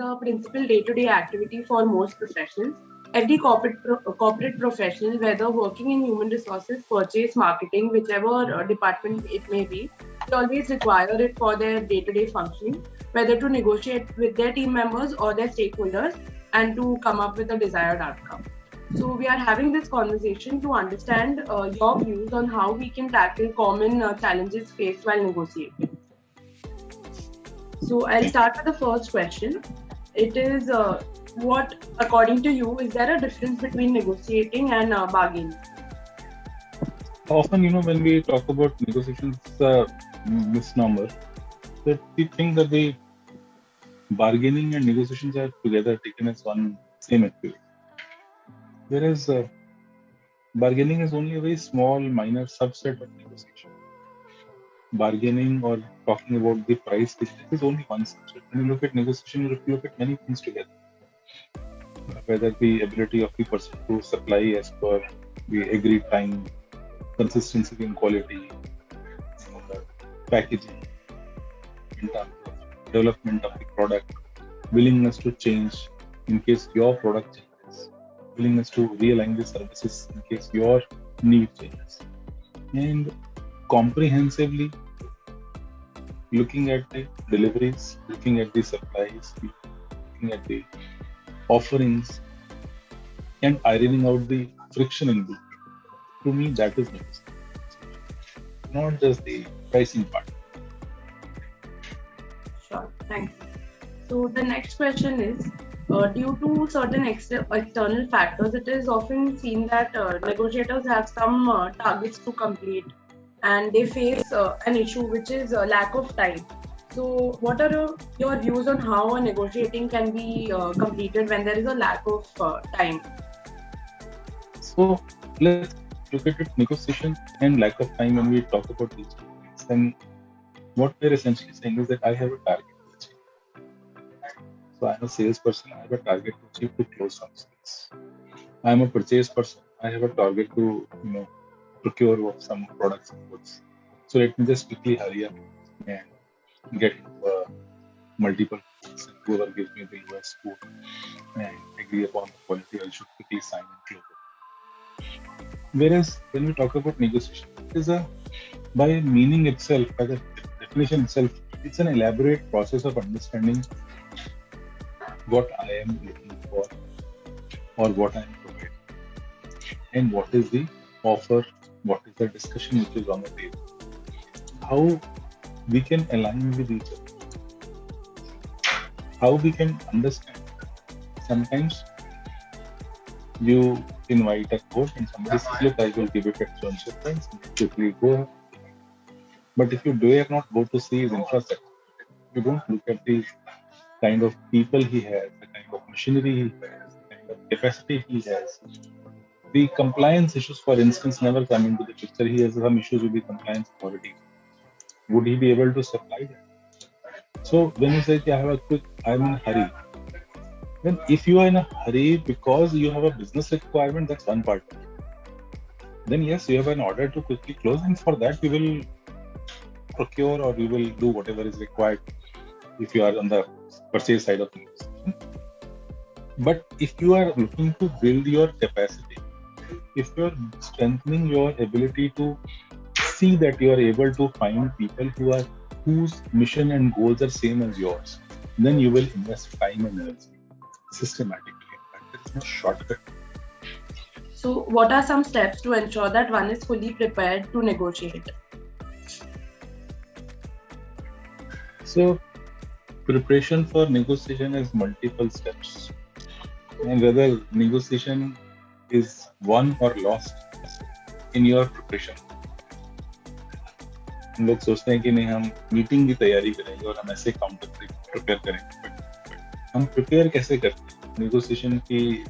a principal day-to-day activity for most professionals. Every corporate professional, whether working in human resources, purchase, marketing, whichever department it may be, they always require it for their day-to-day functioning, whether to negotiate with their team members or their stakeholders and to come up with a desired outcome. So we are having this conversation to understand your views on how we can tackle common challenges faced while negotiating. So I'll start with the first question. It is what, according to you, is there a difference between negotiating and bargaining? Often, when we talk about negotiations, misnomer that we think that the bargaining and negotiations are together taken as one same activity. Whereas bargaining is only a very small, minor subset of negotiation. Bargaining or talking about the price is only one subset. When you look at negotiation, you look at many things together. Whether the ability of the person to supply as per the agreed time, consistency in quality, packaging, in terms of development of the product, willingness to change in case your product changes, willingness to realign the services in case your need changes, and comprehensively looking at the deliveries, looking at the supplies, looking at the offerings, and ironing out the friction in between. To me, that is negotiation, not just the pricing part. Sure, thanks. So the next question is, due to certain external factors, it is often seen that negotiators have some targets to complete and they face an issue which is lack of time. So what are your views on how a negotiating can be completed when there is a lack of time? So let's look at it, negotiation and lack of time when we talk about these two things. And what we're essentially saying is that I have a target to achieve. So I'm a salesperson, I have a target to achieve to close some sales. I'm a purchase person, I have a target to, procure some products and goods. So let me just quickly hurry up and get into multiple quotes, and whoever gives me the lowest quote and agree upon the quality, I should quickly sign and close it. Whereas when we talk about negotiation, it is by meaning itself, by the definition itself, it's an elaborate process of understanding what I am looking for or what I am providing, and what is the offer, what is the discussion which is on the table, how we can align with each other, how we can understand. Sometimes you invite a quote and somebody says, look, I will give it at so and so price, quickly go ahead. But if you dare not go to see his infrastructure, you don't look at the kind of people he has, the kind of machinery he has, the kind of capacity he has. The compliance issues, for instance, never come into the picture. He has some issues with the compliance authority. Would he be able to supply that? So when you say, I have a quick, I'm in a hurry, then if you are in a hurry because you have a business requirement, that's one part. Then yes, you have an order to quickly close, and for that we will procure or we will do whatever is required if you are on the purchase side of things. But if you are looking to build your capacity, if you are strengthening your ability to see that you are able to find people whose mission and goals are same as yours, then you will invest time and energy systematically. There is no shortcut. So what are some steps to ensure that one is fully prepared to negotiate? So preparation for negotiation has multiple steps, and whether negotiation is won or lost in your preparation. लोग सोचते हैं कि नहीं, हम meeting की तैयारी करेंगे और हम ऐसे काउंटर प्रिपेयर करेंगे, बट हम प्रिपेयर कैसे करते हैं? नेगोशिएशन की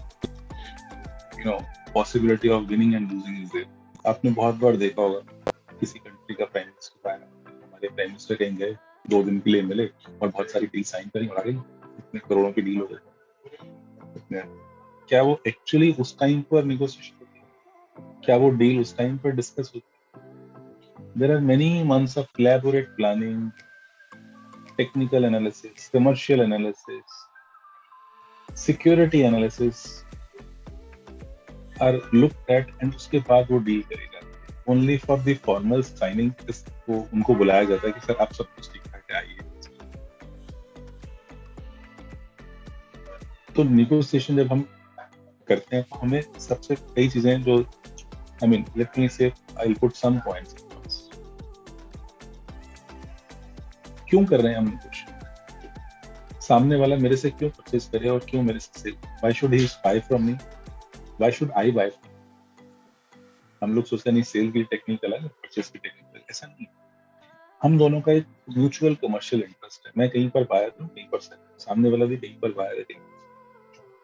possibility of winning and losing is there. आपने बहुत बार देखा होगा किसी कंट्री का प्राइम मिनिस्टर आया, हमारे प्राइम मिनिस्टर कहीं गए, 2 दिन के लिए मिले और बहुत सारी डील साइन करी और आ गई, इतने करोड़ों की डील हो गई. क्या वो एक्चुअली उस टाइम पर नेगोशिएशन होती है? क्या वो डील उस टाइम पर डिस्कस होती है? There are many months of elaborate planning, technical analysis, commercial analysis, security analysis are looked at and उसके बाद वो डील करेगा। Only for the formal signing को उनको बुलाया जाता है कि सर आप सब कुछ ठीक ठाक है, आइए। तो निगोशिएशन जब हम करते हैं तो हमें सबसे कई चीजें जो I mean let me say I will put some points. क्यों कर रहे हैं हम निगोशिएशन? सामने वाला मेरे से क्यों परचेज करे और क्यों मेरे से sell? Why should he buy from me? Why should I buy? हम लोग सोचते नहीं सेल की टेक्निक अलग है, परचेज की टेक्निक अलग। ऐसा नहीं, हम दोनों का एक म्यूचुअल कमर्शियल इंटरेस्ट है। मैं कहीं पर बायर हूँ, कहीं पर सेल, सामने वाला भी कहीं पर बायर है, कहीं पर।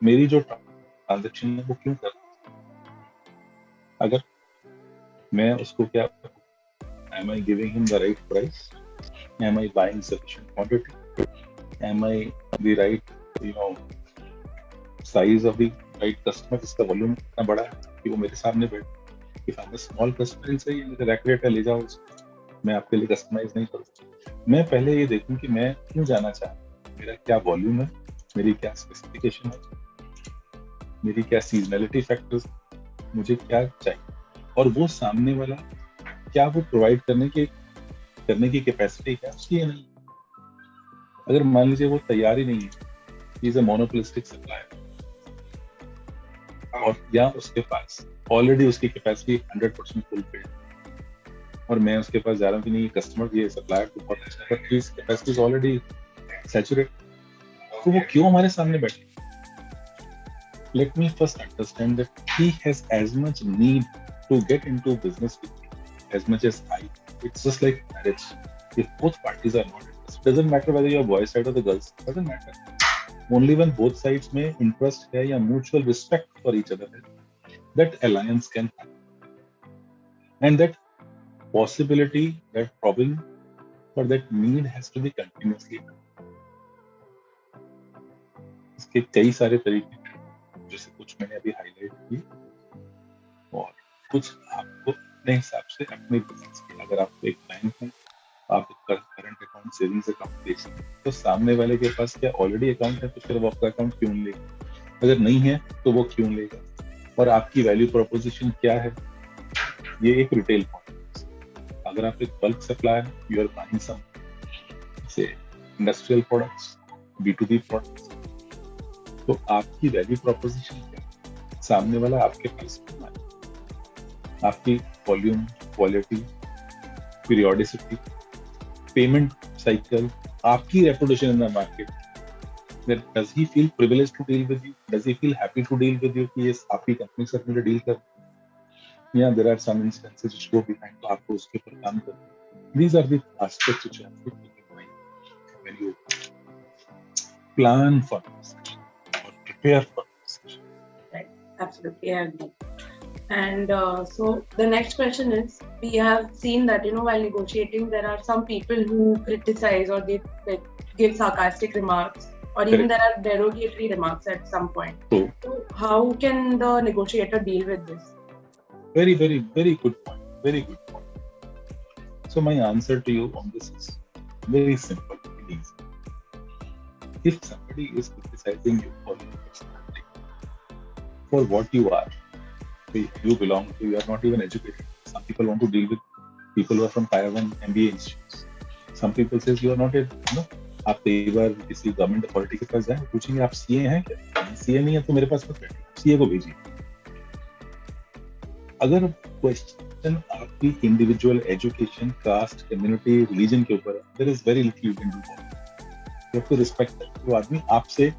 मेरी जो ट्रांजेक्शन है वो क्यों कर रहा है? अगर मैं उसको क्या, am I giving him the right price? Am I buying sufficient quantity? Am I the right, you know, size of the right customer जिसका वॉल्यूम इतना बड़ा है कि वो मेरे सामने बैठे? If I'm a small customer, सही है, मेरा रैक रेट है, ले जाओ उसको, मैं आपके लिए कस्टमाइज नहीं करूँ। मैं पहले ये देखूं कि मैं क्यों जाना चाहता हूँ, मेरा क्या वॉल्यूम है, मेरी क्या स्पेसिफिकेशन है, मेरी क्या सीजनलिटी फैक्टर्स, मुझे क्या चाहिए, और वो सामने वाला क्या वो प्रोवाइड करने की कैपेसिटी क्या उसकी है नहीं। अगर मान लीजिए वो तैयार ही नहीं है, he is a monopolistic supplier, और या उसके पास ऑलरेडी उसकी कैपेसिटी 100% फुलफिल्ड, और मैं उसके पास जा रहा हूँ कि नहीं कस्टमर ये सप्लायर तो बहुत अच्छा है but his capacity is already saturate, तो वो क्यों हमारे सामने बैठे? Let me first understand that he has as much need to get into business with me as much as I. It's just like marriage. If both parties are not interested, doesn't matter whether you're boy side or the girl side, doesn't matter. Only when both sides में interest है या mutual respect for each other है, that alliance can happen. And that possibility, that problem, or that need has to be continuously done. इसके कई सारे तरीके हैं, जैसे कुछ मैंने अभी हाईलाइट किए और कुछ आपको अपने हिसाब से अपने बिजनेस के, अगर आपको एक बैंक है, आप करंट अकाउंट, सेविंग्स अकाउंट देख सकते हैं, तो सामने वाले के पास क्या ऑलरेडी अकाउंट है, तो फिर वो आपका अकाउंट क्यों लेगा? अगर नहीं है तो वो क्यों लेगा? और आपकी वैल्यू प्रोपोजिशन क्या है? ये एक रिटेल पॉइंट। अगर आप एक bulk supplier, you are buying some से इंडस्ट्रियल प्रोडक्ट्स, B2B प्रोडक्ट्स, तो आपकी वैल्यू प्रोपोजिशन क्या है? सामने वाला आपके पास क्यों आए? आपकी volume, quality, periodicity, payment cycle, आपकी reputation in the market, that does he feel privileged to deal with you? Does he feel happy to deal with you कि yes आपकी कंपनी से मुझे डील कर? या there are some instances which go behind, तो आपको उसके ऊपर काम करना। These are the aspects which you have to keep in mind when you plan for this or prepare for this. Right, absolutely, I agree. And so the next question is, we have seen that while negotiating there are some people who criticize or they give sarcastic remarks, or even there are derogatory remarks at some point. So how can the negotiator deal with this? Very, very, very good point. Very good point. So my answer to you on this is very simple and easy. If somebody is criticizing you for your personality, for what you are, you belong to, you are not even educated. Some people want to deal with people who are from Tier 1 MBA institutes. Some people says you are not आप कई बार किसी government authority के पास जाए, पूछेंगे आप CA हैं क्या? CA नहीं है तो मेरे पास मत बैठिए, सीए को भेजिए। अगर क्वेश्चन आपकी individual education, caste, community, religion के ऊपर है, there is very little you can do. You have to respect that. वो आदमी आपसे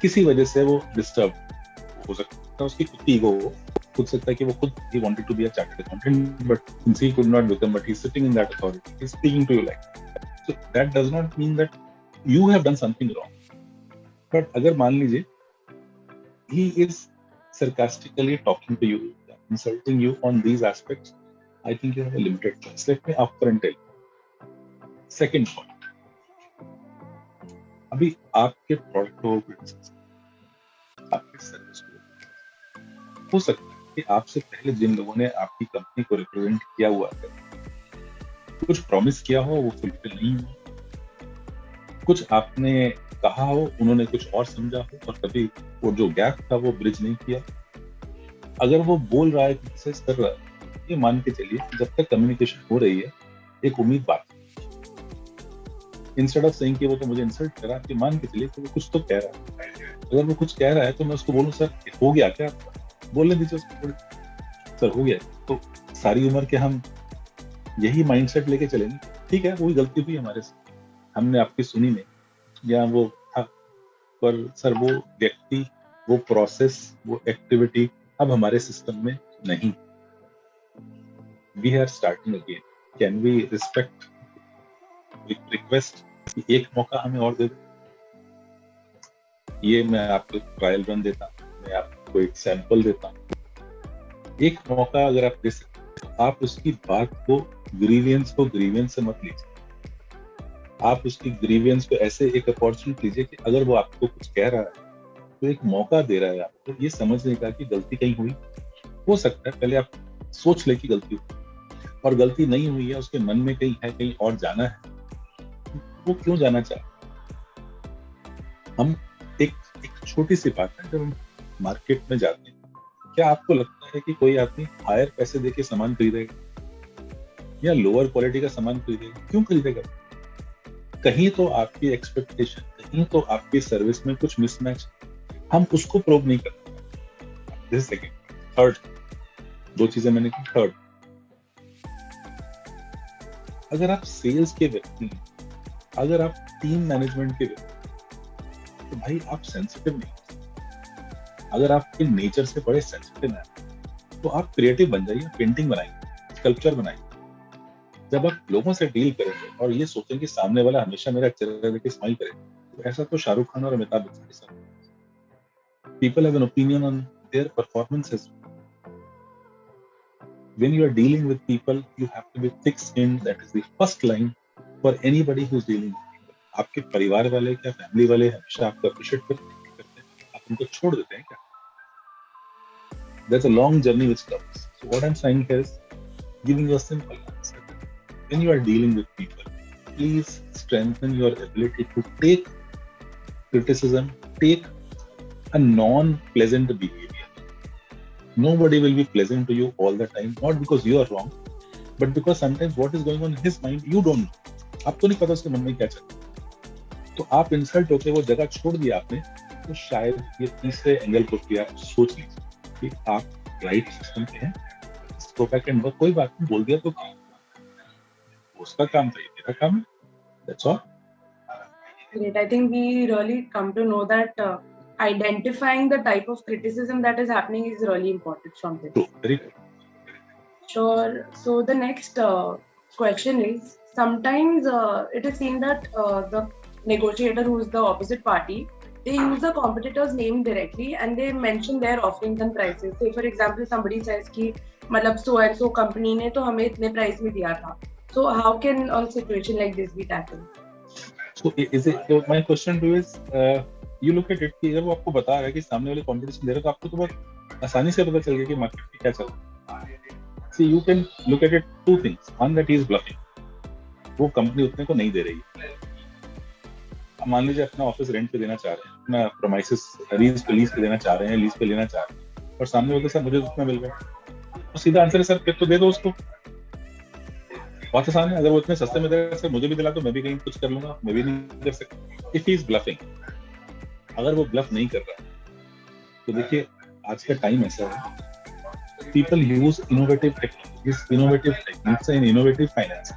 किसी वजह से वो डिस्टर्ब हो सकता है, उसकी खुद की ईगो हो सकता है कि वो खुद he wanted to be a chartered accountant but since he could not become, but he's sitting in that authority, he's speaking to you like that. So that does not mean that you have done something wrong. But अगर मान लीजिए he is sarcastically talking to you, insulting you on these aspects, I think you have a limited choice. Let me upfront tell you. Second point, अभी आपके product को criticise, आपके service को, हो सकता है कि आपसे पहले जिन लोगों ने आपकी कंपनी को रिप्रेजेंट किया हुआ है, कुछ प्रॉमिस किया हो वो फुलफिल नहीं हो, कुछ आपने कहा हो, उन्होंने कुछ और समझा हो, और कभी वो जो गैप था वो ब्रिज नहीं किया। अगर वो बोल रहा है, क्रिटिसाइज कर रहा है, ये मान के चलिए जब तक कम्युनिकेशन हो रही है एक उम्मीद बात, इंस्टेड ऑफ सेइंग कि वो तो मुझे इंसल्ट करा, कि मान के चलिए कि वो कुछ तो कह रहा है। अगर वो कुछ कह रहा है तो मैं उसको बोलूं, सर हो गया क्या आपका, बोलने दीजिए उसको, सर हो गया। तो सारी उम्र के हम यही माइंडसेट लेके चलेंगे, ठीक है वही गलती हुई हमारे से, हमने आपकी सुनी नहीं, या वो था, पर सर वो व्यक्ति, वो प्रोसेस, वो एक्टिविटी अब हमारे सिस्टम में नहीं। We are starting again, can we respect, request कि एक मौका हमें और दे दो। ये मैं आपको ट्रायल रन देता हूँ, मैं आपको एक सैंपल देता हूँ। एक मौका अगर आप दे सकते तो आप उसकी बात को, ग्रीवियंस से मत लीजिए। आप उसकी ग्रीवियंस को ऐसे एक अपॉर्चुनिटी लीजिए कि अगर वो आपको कुछ कह रहा है तो एक मौका दे रहा है आपको ये समझने का कि गलती कहीं हुई हो सकता है। पहले आप सोच ले कि गलती हुई, और गलती नहीं हुई है, उसके मन में कहीं है, कहीं और जाना है, वो क्यों जाना चाहे। हम एक छोटी सी बात है, जब हम मार्केट में जाते हैं, क्या आपको लगता है कि कोई आदमी हायर पैसे देके सामान खरीदेगा या लोअर क्वालिटी का सामान खरीदेगा? क्यों खरीदेगा? कहीं तो आपकी एक्सपेक्टेशन, कहीं तो आपकी सर्विस में कुछ मिसमैच, हम उसको प्रूव नहीं करते। सेकंड, थर्ड, दो चीजें मैंने की। थर्ड, अगर आप सेल्स के व्यक्ति, अगर आप टीम मैनेजमेंट के व्यक्ति, तो भाई आप सेंसिटिव नहीं। अगर आपके नेचर से बड़े सेंसिटिव हैं तो आप क्रिएटिव बन जाइए, पेंटिंग बनाइए, स्कल्पचर बनाइए। जब आप लोगों से डील करेंगे और ये सोचेंगे कि सामने वाला हमेशा मेरा चेहरा देख के स्माइल करे, तो ऐसा तो शाहरुख खान और अमिताभ बच्चन के साथ। People have an opinion on their performances. When you are dealing with people, you have to be thick-skinned. That is the first line for anybody who's dealing with people. आपके परिवार वाले क्या, फैमिली वाले हमेशा आपको अप्रिशिएट करते हैं, आप उनको छोड़ देते हैं क्या? There's a long journey which comes. So what I'm saying here is giving you a simple answer. When you are dealing with people, please strengthen your ability to take criticism, take a non-pleasant behavior. Nobody will be pleasant to you all the time, not because you are wrong, but because sometimes what is going on in his mind, you don't know. आपको नहीं पता उसके मन में क्या चल रहा है। तो आप इंसल्ट होके वो जगह छोड़ दिया आपने, तो शायद ये तीसरे एंगल को भी आप सोच लीजिए कि आप राइट सिस्टम पे हैं। स्टॉप बैक एंड वर्क, कोई बात नहीं, बोल दिया तो उसका काम था, ये मेरा काम है। That's all. Great. I think we really come to know that identifying the type of criticism that is happening is really important from this. True. Very good. Sure. So the next question is, sometimes it is seen that the negotiator, who is the opposite party, they use the competitor's name directly and they mention their offerings and prices. Say for example, somebody says कि मतलब so and so company ने तो हमें इतने price में दिया था. So how can a situation like this be tackled? So is it, so my question to you is, you look at it कि अगर वो आपको बता रहा है कि सामने वाले कंपटीशन दे रहा है, तो आपको तो बहुत आसानी से पता चल गया कि मार्केट में क्या चल रहा है। See, you can look at it two things. One, that he is bluffing. वो कंपनी उतने को नहीं दे रही है। अब मान लीजिए अपना ऑफिस रेंट पे देना चाह रहे हैं, अपना प्रोमाइसेस लीज पे देना चाह रहे हैं, लीज पे लेना चाह रहे हैं, और सामने बोलते सर मुझे उतना मिल गया, तो सीधा आंसर है सर फिर तो दे दो उसको। बहुत आसान है। अगर वो इतने सस्ते में दे रहा है, सर मुझे भी दिला तो मैं भी कहीं कुछ कर लूंगा, मैं भी नहीं कर सकता। इफ ही इज ब्लफिंग, अगर वो ब्लफ नहीं कर रहा तो देखिए आज का टाइम ऐसा है, people use innovative techniques and innovative finance,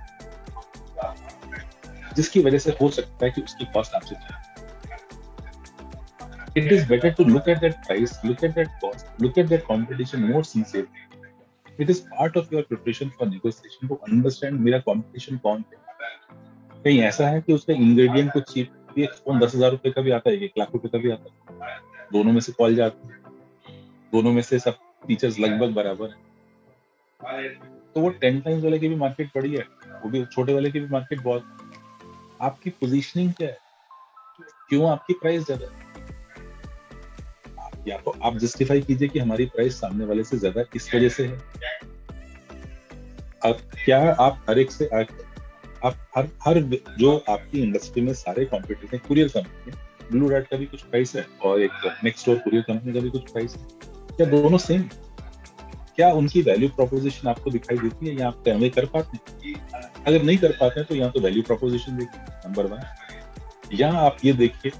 जिसकी वजह से हो सकता है कि उसकी कॉस्ट आपसे जाए। It is better to look at that price, look at that cost, look at that competition more sincerely. It is part of your preparation for negotiation to understand मेरा competition कौन है। कहीं ऐसा है कि उसका ingredient कुछ चीप, एक फोन 10,000 रुपए का भी आता है, 1 लाख रुपए का भी आता है, दोनों में से कॉल जाती है, दोनों में से सब फीचर्स लगभग बराबर है, तो वो 10 टाइम्स वाले की भी मार्केट बड़ी है, वो भी छोटे वाले की भी मार्केट बहुत। आपकी पोजीशनिंग क्या है, क्यों आपकी प्राइस ज्यादा है? या तो आप जस्टिफाई कीजिए कि हमारी प्राइस सामने वाले से ज्यादा इस वजह से है। अब क्या आप हर एक से आप हर जो आपकी इंडस्ट्री में सारे कॉम्पिटिटर हैं, कुरियर कंपनी ब्लू डार्ट का भी कुछ प्राइस है और एक नेक्स्ट डोर कुरियर कंपनी का भी कुछ प्राइस है, क्या दोनों सेम? क्या उनकी वैल्यू प्रोपोजिशन आपको दिखाई देती है या आप कन्वे कर पाते हैं? अगर नहीं कर पाते हैं तो यहाँ तो वैल्यू प्रोपोजिशन देखिए नंबर 1, या आप ये देखिए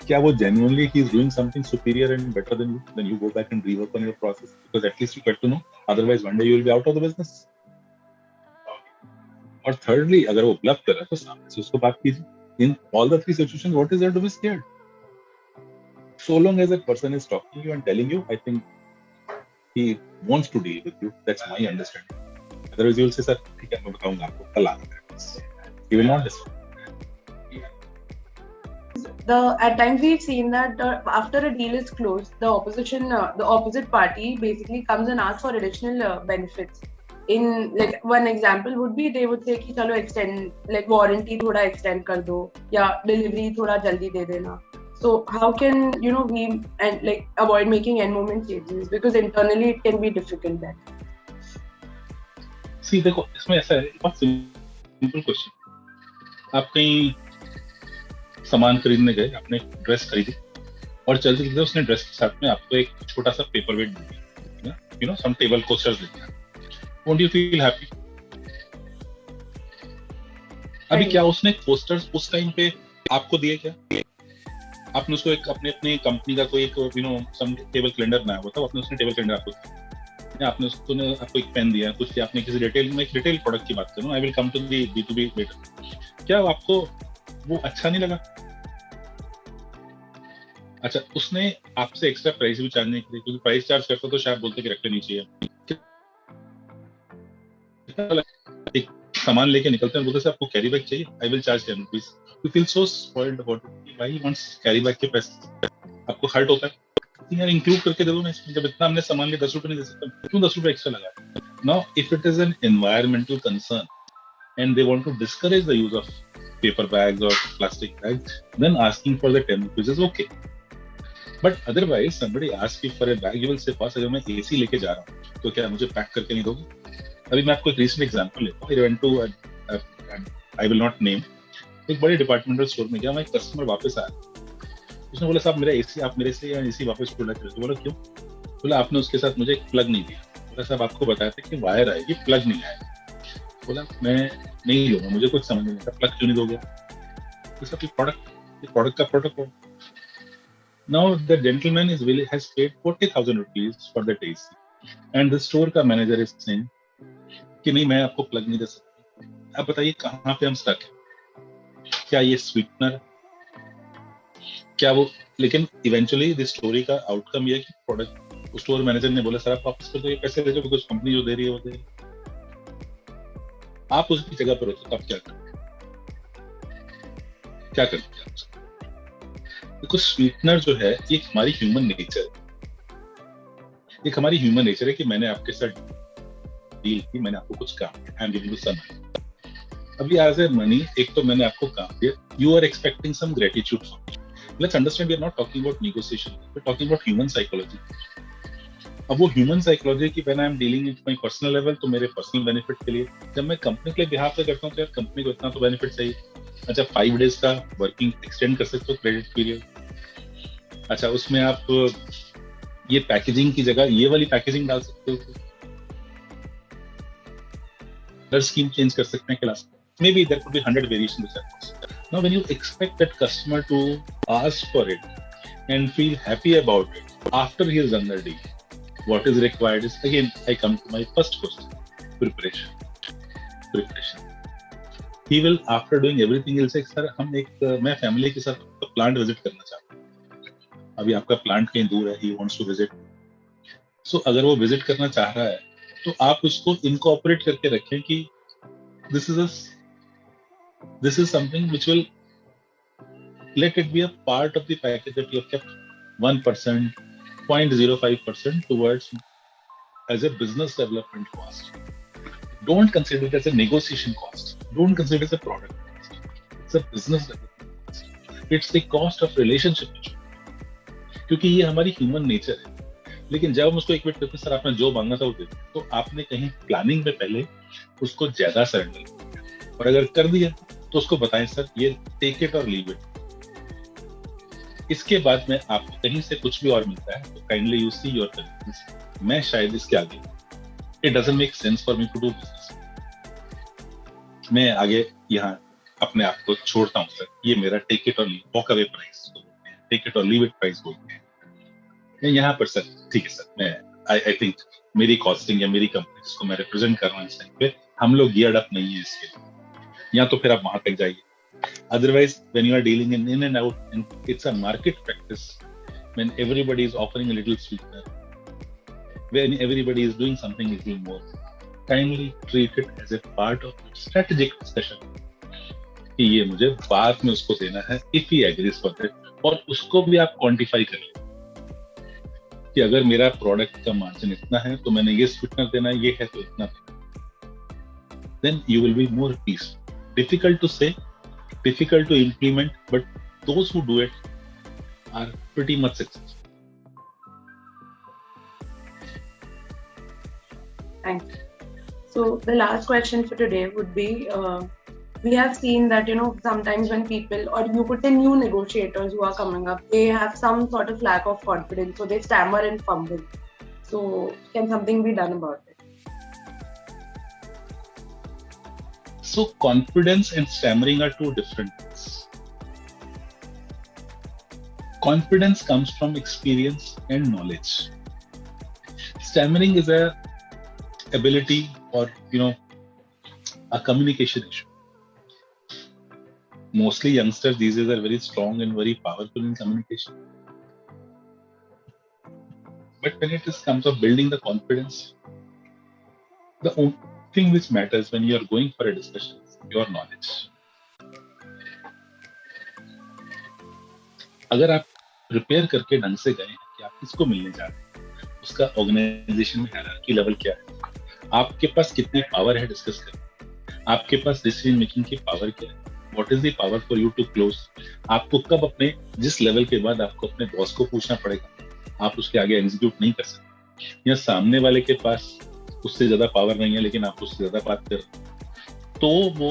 क्या वो genuinely he is doing something superior and better than you, then you go back and rework on your process, because at least you get to know, otherwise one day you will be out of the business. और thirdly, अगर वो bluff कर रहा है तो सामने से उसको बात कीजिए. In all the three situations, what is there to be scared? So long as that person is talking to you and telling you, I think he wants to deal with you. That's my understanding. Otherwise, you will say, sir, ठीक है, मैं बताऊंगा आपको कल आना मेरे पास. He will not listen. At times we've seen that after a deal is closed, the opposite party basically comes and asks for additional benefits. In like one example would be they would say कि चलो extend like warranty थोड़ा extend कर दो या delivery थोड़ा जल्दी दे देना. So how can we and like avoid making end moment changes, because internally it can be difficult then. See, देखो इसमें ऐसा है, बहुत सिंपल क्वेश्चन. आप कहीं सामान खरीदने गए, आपने ड्रेस खरीदी और चलते चलते उसने ड्रेस के साथ में आपको एक छोटा सा पेपर वेट दिया, सम टेबल कोस्टर्स दिया. Won't you feel happy? अभी क्या उसने कोस्टर्स उस टाइम पे आपको दिए क्या? आपने उसको एक अपने कंपनी का कोई एक सम टेबल कैलेंडर बनाया हुआ था, आपने उसने टेबल कैलेंडर आपको दिया, आपने उसने आपको एक पेन दिया, कुछ आपने किसी रिटेल प्रोडक्ट की बात करूं, I will come to the B2B later. क्या आपको वो अच्छा नहीं लगा? अच्छा, उसने आपसे एक्स्ट्रा प्राइस भी चार्ज नहीं की, क्योंकि प्राइस चार्ज करता तो शायद बोलते कि रखते नहीं चाहिए. एक सामान लेके निकलते हैं, बोलते सर आपको कैरी बैग चाहिए, I will charge 10 rupees. You feel so spoiled about it. Why wants carry bag के पैसे? आपको हर्ट होता है यार, इंक्लूड करके दे दो ना इसमें, जब इतना हमने सामान के 10 रुपए नहीं दे सकता, क्यों 10 रुपए एक्स्ट्रा लगा? Now if it is an environmental concern and they want to discourage the use of paper bags or plastic bags, then asking for the 10 rupees is okay. But otherwise, somebody asks you for a bag, you will say, boss, अगर मैं AC लेके जा रहा हूँ तो क्या मुझे pack करके नहीं दोगे? अभी मैं आपको एक recent एग्जांपल लेता हूँ. I went to I will not name, एक बड़े डिपार्टमेंटल स्टोर में गया, वहाँ एक कस्टमर वापस आया. उसने बोला साहब मेरा AC आप मेरे से या AC वापस प्रोडक्ट कर दो. बोला क्यों? बोला आपने उसके साथ मुझे एक प्लग नहीं दिया. बोला साहब आपको बताया था कि वायर आएगी, प्लग नहीं आएगा. बोला मैं नहीं लूंगा, मुझे कुछ समझ नहीं आता, प्लग क्यों नहीं दोगे? तो सब प्रोडक्ट का protocol. Now the gentleman has paid 40,000 rupees for that AC and the store का मैनेजर is saying कि नहीं मैं आपको प्लग नहीं दे सकता. आप बताइए कहाँ पे हम स्टक हैं? क्या ये स्वीटनर? क्या वो? लेकिन इवेंचुअली दिस स्टोरी का आउटकम ये है कि प्रोडक्ट स्टोर मैनेजर ने बोला सर आप वापस कर दो ये पैसे, दे दो, बिकॉज कंपनी जो दे रही है वो दे रही है. आप उसकी जगह पर होते तो आप क्या करते? देखो स्वीटनर जो है ये हमारी ह्यूमन नेचर है. एक हमारी ह्यूमन नेचर है कि मैंने आपके साथ डील की, मैंने आपको कुछ काम दिया, I am giving you some money. अभी एज ए मनी एक तो मैंने आपको काम दिया, you are expecting some gratitude from me. Let's understand we are not talking about negotiation, we are talking about human psychology. अब वो ह्यूमन साइकोलॉजी की when I am dealing with my personal level, तो मेरे personal benefit के लिए, जब मैं company के लिए बिहाफ पे करता हूँ तो यार कंपनी को इतना तो बेनिफिट चाहिए. अच्छा 5 डेज का वर्किंग एक्सटेंड कर सकते हो क्रेडिट पीरियड. अच्छा उसमें आप ये पैकेजिंग की जगह ये वाली पैकेजिंग डाल सकते हो, कलर स्कीम चेंज कर सकते हैं class. maybe there could be 100 variations of that. Now when you expect that customer to ask for it and feel happy about it after he has done the deal, what is required is, again I come to my first question, preparation. He will, after doing everything, he'll say sir हम मैं family के साथ plant visit करना चाहता हूँ. अभी आपका plant कहीं दूर है, he wants to visit. So अगर वो विजिट करना चाह रहा है तो आप उसको इनकॉर्पोरेट करके रखें कि this is something which will let it be a part of the package that you have kept 1%, 0.05% towards as a business development cost. Don't consider it as a negotiation cost. Don't consider it as a product cost. It's a business development cost. It's the cost of relationship. क्योंकि ये हमारी human nature है. लेकिन जब हम उसको एक minute करते सर आपने जो मांगा था वो दे, तो आपने कहीं प्लानिंग में पहले उसको ज्यादा सरेंडर किया. और अगर कर दिया तो उसको बताएं सर ये टेक इट और लीव इट, इसके बाद में आपको कहीं से कुछ भी और मिलता है तो kindly you see your convenience, मैं शायद इसके आगे it doesn't make sense for me to do business, मैं आगे यहाँ अपने आप को छोड़ता हूँ सर, ये मेरा टेक इट और लीव वॉक अवे प्राइस बोलते हैं, टेक इट और लीव इट प्राइस बोलते हैं। मैं यहाँ पर सर ठीक है सर, मैं आई थिंक मेरी कॉस्टिंग या मेरी कंपनी जिसको मैं रिप्रेजेंट कर रहा हूँ इस टाइम पे, हम लोग गियर्ड अप नहीं है इसके लिए, या तो फिर आप वहां तक जाइए। Otherwise, when you are dealing in and out, and it's a market practice, when everybody is offering a little sweetener, when everybody is doing something a little more, kindly treat it as a part of strategic discussion. कि ये मुझे बाद में उसको देना है, if he agrees for that, और उसको भी आप quantify करिए कि अगर मेरा प्रोडक्ट का मार्जिन इतना है तो मैंने ये स्वीटनर देना है, ये है तो इतना देना, then you will be more peaceful. Difficult to say, difficult to implement, but those who do it are pretty much successful. Thanks. So the last question for today would be, we have seen that, sometimes when people, or you could say new negotiators who are coming up, they have some sort of lack of confidence, so they stammer and fumble. So can something be done about it? So confidence and stammering are two different things. Confidence comes from experience and knowledge. Stammering is a ability or a communication issue. Mostly youngsters these days are very strong and very powerful in communication. But when it comes of building the confidence, the only thing which matters when you are going for a discussion is your knowledge. अगर आप prepare करके ढंग से गए हैं कि आप किसको मिलने जा रहे हैं, उसका ऑर्गेनाइजेशन में हायरार्की लेवल क्या है, आपके पास कितनी पावर है डिस्कस करने, आपके पास डिसीजन मेकिंग की पावर क्या है, what is the power for you to close, आपको कब अपने जिस लेवल के बाद आपको अपने बॉस को पूछना पड़ेगा, आप उसके आगे एग्जीक्यूट नहीं कर सकते, या सामने वाले के पास उससे ज्यादा पावर नहीं है लेकिन आप उससे ज्यादा बात कर, तो वो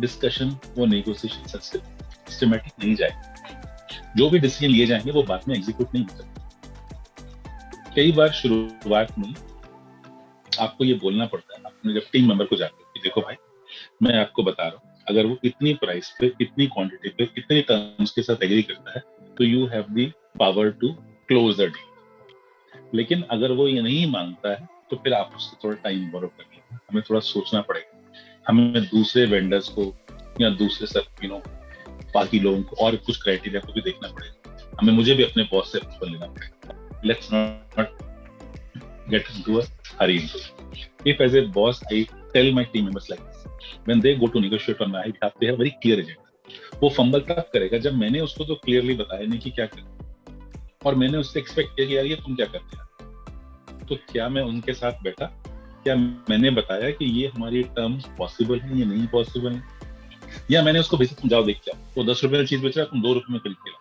डिस्कशन, वो नेगोशिएशन सिस्टमैटिक नहीं जाएगा, जो भी डिसीजन लिए जाएंगे वो बाद में एग्जीक्यूट नहीं हो सकते। कई बार शुरुआत में आपको ये बोलना पड़ता है आपने जब टीम मेंबर को जाकर कि देखो भाई मैं आपको बता रहा हूँ अगर वो इतनी प्राइस पे, इतनी क्वांटिटी पे, इतने टर्म्स के साथ एग्री करता है तो you have the power to close the deal, लेकिन अगर वो ये नहीं मांगता है तो फिर आप उससे थोड़ा टाइम बोरो करिए, हमें थोड़ा सोचना पड़ेगा, हमें दूसरे वेंडर्स को या दूसरे सब बाकी लोगों को और कुछ क्राइटेरिया को भी देखना पड़ेगा, मुझे भी अपने बॉस से अप्रूवल लेना पड़ेगा। Let's not get into a hurry into it. If as a boss I tell my team members like this, when they go to negotiate on my behalf, they have very clear agenda. वो fumble तब करेगा जब मैंने उसको तो clearly बताया नहीं कि क्या करना, और मैंने उससे एक्सपेक्ट किया कि यार ये तुम क्या करते हैं, तो क्या मैं उनके साथ बैठा, क्या मैंने बताया कि ये हमारी टर्म्स पॉसिबल है या नहीं पॉसिबल है, या मैंने उसको भेजा तुम जाओ देख के आओ, वो 10 रुपए में चीज बेच रहा है तुम 2 रुपए में खरीद के लाओ,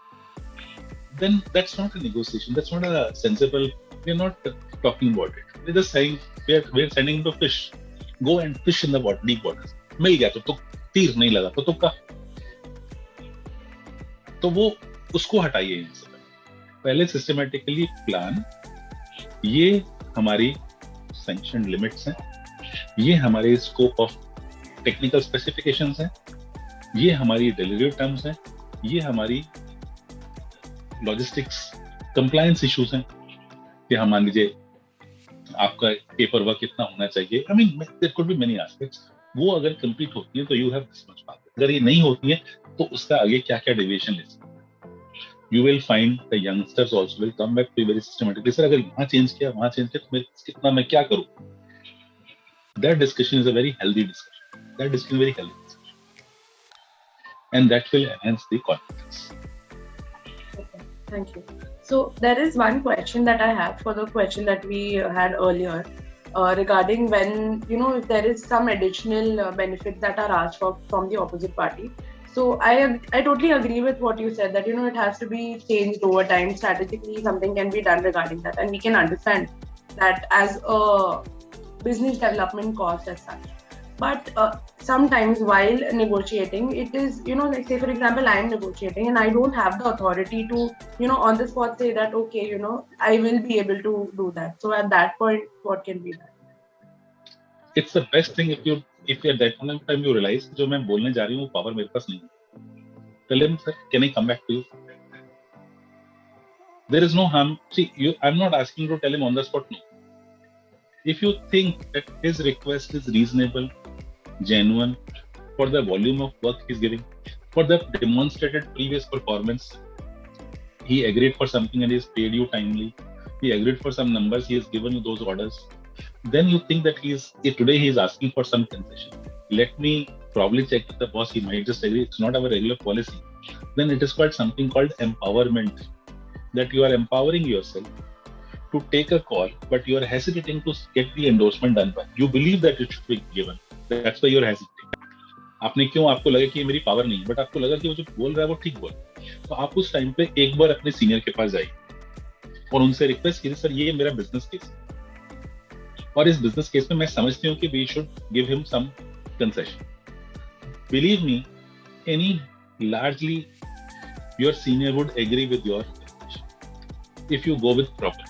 then that's not a negotiation, that's not a sensible, we're not talking about it, we're just saying we're sending him to fish, go and fish in the water, deep waters, मिल गया तो तीर नहीं लगा तो तुक्का, तो वो उसको हटाइए यहाँ से पहले सिस्टमेटिकली प्लान, ये हमारी सैंक्शन लिमिट्स हैं, ये हमारे स्कोप ऑफ टेक्निकल स्पेसिफिकेशंस हैं, ये हमारी डिलीवरी टर्म्स हैं, ये हमारी लॉजिस्टिक्स कंप्लायंस इश्यूज हैं कि हम मान लीजिए आपका पेपर वर्क कितना होना चाहिए, I mean there could be many aspects, वो अगर कंप्लीट होती है तो you have this much power, अगर ये नहीं होती है तो उसका आगे क्या क्या डेविएशन ले सकते हैं, you will find the youngsters also will come back to very systematically, sir अगर यहाँ चेंज किया वहाँ चेंज किया तो मैं कितना मैं क्या करूँ, that discussion is a very healthy discussion, that discussion very healthy discussion and that will enhance the confidence. Thank you. So there is one question that I have for the question that we had earlier regarding when, if there is some additional benefits that are asked for from the opposite party. So I totally agree with what you said that, it has to be changed over time. Strategically, something can be done regarding that. And we can understand that as a business development cost as such. But sometimes while negotiating, it is, like say for example, I am negotiating and I don't have the authority to, on the spot say that, okay, I will be able to do that. So at that point, what can be done? It's the best thing if at that point of time you realize कि जो मैं बोलने जा रही हूँ वो power मेरे पास नहीं है. Tell him, sir, can I come back to you? There is no harm. See, I'm not asking you to tell him on the spot no. If you think that his request is reasonable, genuine, for the volume of work he's giving, for the demonstrated previous performance, he agreed for something and he's paid you timely, he agreed for some numbers, he has given you those orders, then you think that today he is asking for some concession. Let me probably check with the boss, he might just agree, it's not our regular policy. Then it is called something called empowerment, that you are empowering yourself to take a call, but you are hesitating to get the endorsement done by. You believe that it should be given. That's why you're hesitating. आपको लगा कि ये मेरी power नहीं, but आपको लगा कि वो जो बोल रहा है वो ठीक बोल, तो आप उस टाइम पे एक बार अपने सीनियर के पास जाइए और उनसे रिक्वेस्ट कीजिए, सर ये मेरा बिजनेस केस है और इस बिजनेस केस में मैं समझती हूँ कि we should give him some concession. Believe me, any largely your senior would agree with your if you go with proper.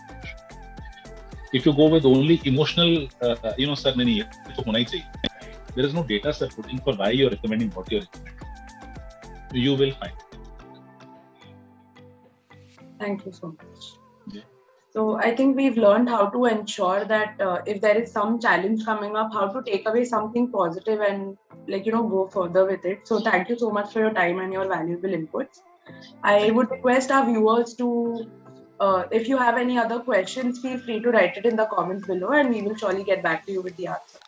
If you go with only emotional, sir, नहीं ये तो होना ही चाहिए. There is no data supporting for why you're recommending what you're recommending. You will find. Thank you so much. Yeah. So I think we've learned how to ensure that if there is some challenge coming up, how to take away something positive and go further with it. So thank you so much for your time and your valuable inputs. I would request our viewers to, if you have any other questions, feel free to write it in the comments below and we will surely get back to you with the answer.